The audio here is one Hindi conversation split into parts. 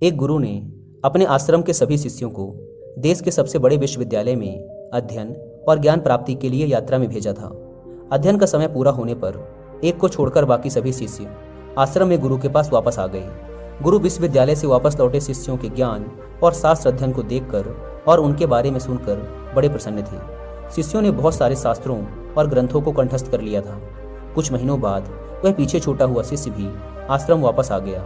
एक गुरु ने अपने आश्रम के सभी शिष्यों को देश के सबसे बड़े विश्वविद्यालय में अध्ययन और ज्ञान प्राप्ति के लिए यात्रा में भेजा था। अध्ययन का समय पूरा होने पर एक को छोड़कर बाकी सभी शिष्य आश्रम में गुरु के पास वापस आ गए। गुरु विश्वविद्यालय से वापस लौटे शिष्यों के ज्ञान और शास्त्र अध्ययन को देखकर और उनके बारे में सुनकर बड़े प्रसन्न थे। शिष्यों ने बहुत सारे शास्त्रों और ग्रंथों को कंठस्थ कर लिया था। कुछ महीनों बाद वह पीछे छूटा हुआ शिष्य भी आश्रम वापस आ गया।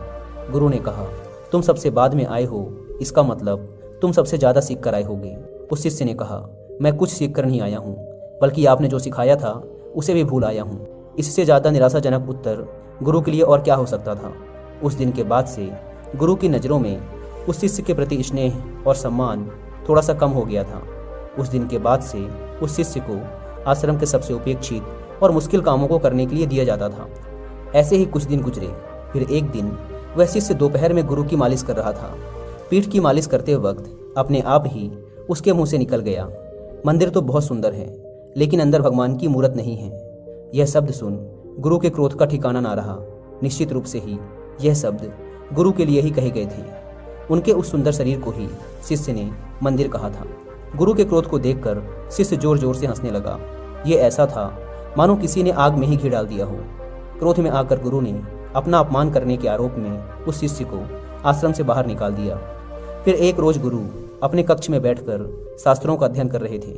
गुरु ने कहा, तुम सबसे बाद में आए हो, इसका मतलब तुम सबसे ज़्यादा सीख कर आए होगे। उस शिष्य ने कहा, मैं कुछ सीख कर नहीं आया हूँ, बल्कि आपने जो सिखाया था उसे भी भूल आया हूँ। इससे ज़्यादा निराशाजनक उत्तर गुरु के लिए और क्या हो सकता था। उस दिन के बाद से गुरु की नज़रों में उस शिष्य के प्रति स्नेह और सम्मान थोड़ा सा कम हो गया था। उस दिन के बाद से उस शिष्य को आश्रम के सबसे उपेक्षित और मुश्किल कामों को करने के लिए दिया जाता था। ऐसे ही कुछ दिन गुजरे। फिर एक दिन वह शिष्य दोपहर में गुरु की मालिश कर रहा था। पीठ की मालिश करते वक्त अपने आप ही उसके मुंह से निकल गया, मंदिर तो बहुत सुंदर है, लेकिन अंदर भगवान की मूर्त नहीं है। यह शब्द सुन गुरु के क्रोध का ठिकाना ना रहा। निश्चित रूप से ही यह शब्द गुरु के लिए ही कहे गए थे। उनके उस सुंदर शरीर को ही शिष्य ने मंदिर कहा था। गुरु के क्रोध को देखकर शिष्य जोर जोर से हंसने लगा। ये ऐसा था मानो किसी ने आग में ही घी डाल दिया हो। क्रोध में आकर गुरु ने अपना अपमान करने के आरोप में उस शिष्य को आश्रम से बाहर निकाल दिया। फिर एक रोज गुरु अपने कक्ष में बैठकर शास्त्रों का अध्ययन कर रहे थे।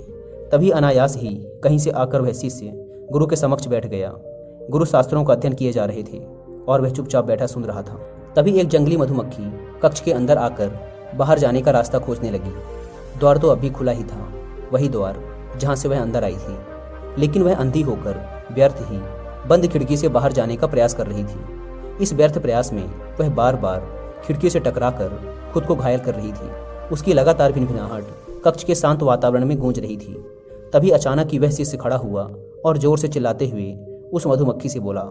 तभी अनायास ही कहीं से आकर वह शिष्य गुरु के समक्ष बैठ गया। गुरु शास्त्रों का अध्ययन किए जा रहे थे और वह चुपचाप बैठा सुन रहा था। तभी एक जंगली मधुमक्खी कक्ष के अंदर आकर बाहर जाने का रास्ता खोजने लगी। द्वार तो अभी खुला ही था, वही द्वार जहाँ से वह अंदर आई थी, लेकिन वह अंधी होकर व्यर्थ ही बंद खिड़की से बाहर जाने का प्रयास कर रही थी। इस व्यर्थ प्रयास में वह बार बार खिड़की से टकराकर खुद को घायल कर रही थी। उसकी लगातार भिनभिनाहट कक्ष के शांत वातावरण में गूंज रही थी। तभी अचानक ही वह शिष्य खड़ा हुआ और जोर से चिल्लाते हुए उस मधुमक्खी से बोला,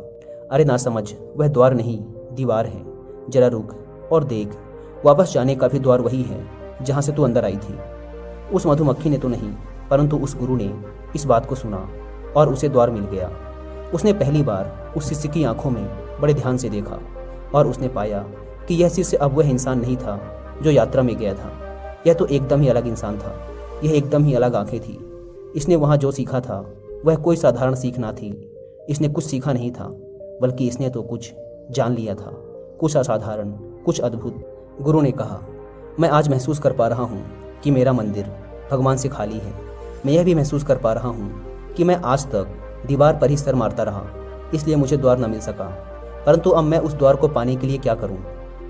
अरे ना समझ, वह द्वार नहीं दीवार है, जरा रुक और देख, वापस जाने का भी द्वार वही है जहाँ से तू अंदर आई थी। उस मधुमक्खी ने तो नहीं, परंतु उस गुरु ने इस बात को सुना और उसे द्वार मिल गया। उसने पहली बार उस शिष्य की आंखों में बड़े ध्यान से देखा और उसने पाया कि यह शिष्य अब वह इंसान नहीं था जो यात्रा में गया था। यह तो एकदम ही अलग इंसान था। यह एकदम ही अलग आंखें थी। इसने वहाँ जो सीखा था वह कोई साधारण सीख ना थी। इसने कुछ सीखा नहीं था, बल्कि इसने तो कुछ जान लिया था, कुछ असाधारण, कुछ अद्भुत। गुरु ने कहा, मैं आज महसूस कर पा रहा हूँ कि मेरा मंदिर भगवान से खाली है। मैं यह भी महसूस कर पा रहा हूँ कि मैं आज तक दीवार पर ही सर मारता रहा, इसलिए मुझे द्वार न मिल सका। परंतु अब मैं उस द्वार को पाने के लिए क्या करूं?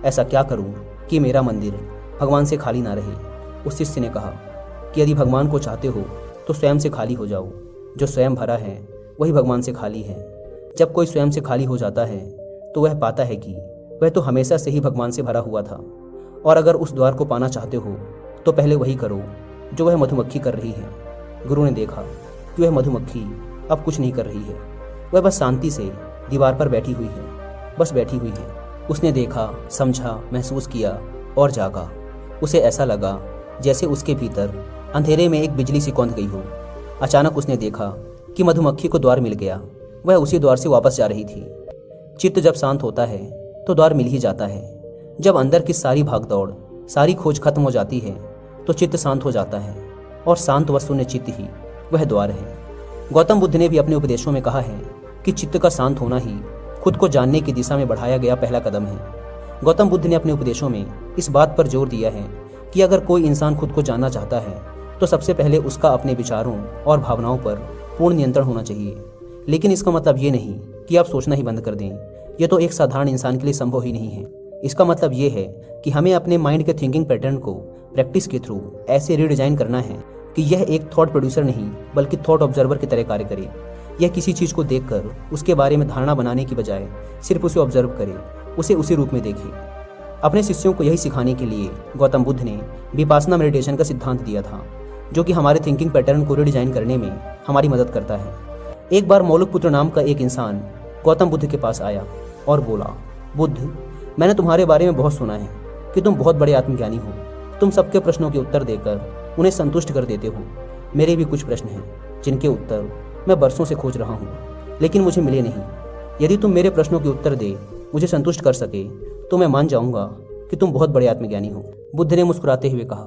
ऐसा क्या करूं कि मेरा मंदिर भगवान से खाली ना रहे? उस शिष्य ने कहा कि यदि भगवान को चाहते हो तो स्वयं से खाली हो जाओ। जो स्वयं भरा है वही भगवान से खाली है। जब कोई स्वयं से खाली हो जाता है तो वह पाता है कि वह तो हमेशा से ही भगवान से भरा हुआ था। और अगर उस द्वार को पाना चाहते हो तो पहले वही करो जो वह मधुमक्खी कर रही है। गुरु ने देखा कि वह मधुमक्खी अब कुछ नहीं कर रही है। वह बस शांति से दीवार पर बैठी हुई है, बस बैठी हुई है। उसने देखा, समझा, महसूस किया और जागा। उसे ऐसा लगा जैसे उसके भीतर अंधेरे में एक बिजली सी कौंध गई हो। अचानक उसने देखा कि मधुमक्खी को द्वार मिल गया। वह उसी द्वार से वापस जा रही थी। चित्त जब शांत होता है तो द्वार मिल ही जाता है। जब अंदर की सारी भागदौड़, सारी खोज खत्म हो जाती है तो चित्त शांत हो जाता है, और शांत व शून्य चित्त ही वह द्वार है। गौतम बुद्ध ने भी अपने उपदेशों में कहा है कि चित्त का शांत होना ही खुद को जानने की दिशा में बढ़ाया गया पहला कदम है। गौतम बुद्ध ने अपने उपदेशों में इस बात पर जोर दिया है कि अगर कोई इंसान खुद को जानना चाहता है तो सबसे पहले उसका अपने विचारों और भावनाओं पर पूर्ण नियंत्रण होना चाहिए। लेकिन इसका मतलब ये नहीं कि आप सोचना ही बंद कर दें। यह तो एक साधारण इंसान के लिए संभव ही नहीं है। इसका मतलब ये है कि हमें अपने माइंड के थिंकिंग पैटर्न को प्रैक्टिस के थ्रू ऐसे रीडिजाइन करना है कि यह एक थॉट प्रोड्यूसर नहीं बल्कि थॉट ऑब्जर्वर की तरह कार्य करे। यह किसी चीज़ को देखकर उसके बारे में धारणा बनाने की बजाय सिर्फ उसे ऑब्जर्व करे, उसे उसी रूप में देखे। अपने शिष्यों को यही सिखाने के लिए गौतम बुद्ध ने विपासना मेडिटेशन का सिद्धांत दिया था, जो कि हमारे थिंकिंग पैटर्न को रीडिजाइन करने में हमारी मदद करता है। एक बार मौलुकपुत्र नाम का एक इंसान गौतम बुद्ध के पास आया और बोला, बुद्ध, मैंने तुम्हारे बारे में बहुत सुना है कि तुम बहुत बड़े आत्मज्ञानी हो। तुम सबके प्रश्नों के उत्तर देकर उन्हें संतुष्ट कर देते हो। मेरे भी कुछ प्रश्न हैं जिनके उत्तर मैं बरसों से खोज रहा हूँ, लेकिन मुझे मिले नहीं। यदि तुम मेरे प्रश्नों के उत्तर दे मुझे संतुष्ट कर सके तो मैं मान जाऊँगा कि तुम बहुत बड़े आत्मज्ञानी हो। बुद्ध ने मुस्कुराते हुए कहा,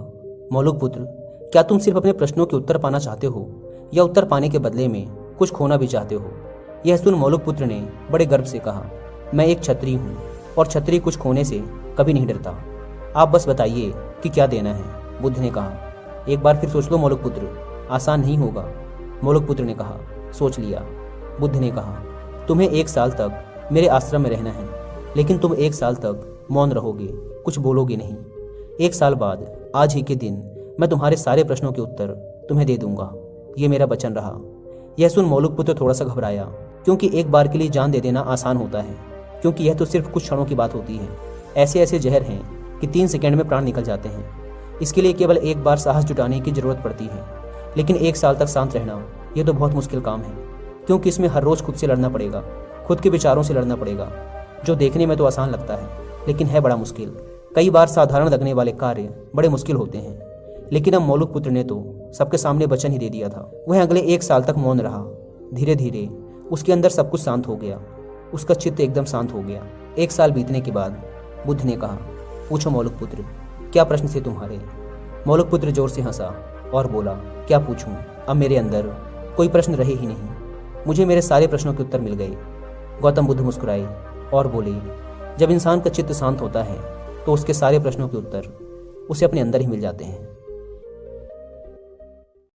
मौलुक पुत्र, क्या तुम सिर्फ अपने प्रश्नों के उत्तर पाना चाहते हो या उत्तर पाने के बदले में कुछ खोना भी चाहते हो? यह सुन मौलुक पुत्र ने बड़े गर्व से कहा, मैं एक क्षत्रिय हूँ और क्षत्रिय कुछ खोने से कभी नहीं डरता। आप बस बताइए कि क्या देना है। बुद्ध ने कहा, एक बार फिर सोच लो मौलुक पुत्र, आसान नहीं होगा। मौलुक पुत्र ने कहा, सोच लिया। बुद्ध ने कहा, तुम्हें 1 साल तक मेरे आश्रम में रहना है, लेकिन तुम 1 साल तक मौन रहोगे, कुछ बोलोगे नहीं। 1 साल बाद आज ही के दिन मैं तुम्हारे सारे प्रश्नों के उत्तर तुम्हें दे दूंगा, ये मेरा वचन रहा। यह सुन मौलुक पुत्र थोड़ा सा घबराया, क्योंकि एक बार के लिए जान दे देना आसान होता है, क्योंकि यह तो सिर्फ कुछ क्षणों की बात होती है। ऐसे ऐसे जहर हैं कि 3 सेकंड में प्राण निकल जाते हैं। इसके लिए केवल एक बार साहस जुटाने की जरूरत पड़ती है, लेकिन 1 साल तक शांत रहना यह तो बहुत मुश्किल काम है, क्योंकि इसमें हर रोज खुद से लड़ना पड़ेगा, खुद के विचारों से लड़ना पड़ेगा, जो देखने में तो आसान लगता है लेकिन है बड़ा मुश्किल। कई बार साधारण लगने वाले कार्य बड़े मुश्किल होते हैं, लेकिन अब मौलुक पुत्र ने तो सबके सामने वचन ही दे दिया था। वह अगले 1 साल तक मौन रहा। धीरे धीरे उसके अंदर सब कुछ शांत हो गया, उसका चित्त एकदम शांत हो गया। 1 साल बीतने के बाद बुद्ध ने कहा, पूछो मौलुक पुत्र, क्या प्रश्न थे तुम्हारे? मौलुक पुत्र जोर से हंसा और बोला, क्या पूछूं? अब मेरे अंदर कोई प्रश्न रहे ही नहीं, मुझे मेरे सारे प्रश्नों के उत्तर मिल गए। गौतम बुद्ध मुस्कुराए और बोले, जब इंसान का चित्त शांत होता है तो उसके सारे प्रश्नों के उत्तर उसे अपने अंदर ही मिल जाते हैं।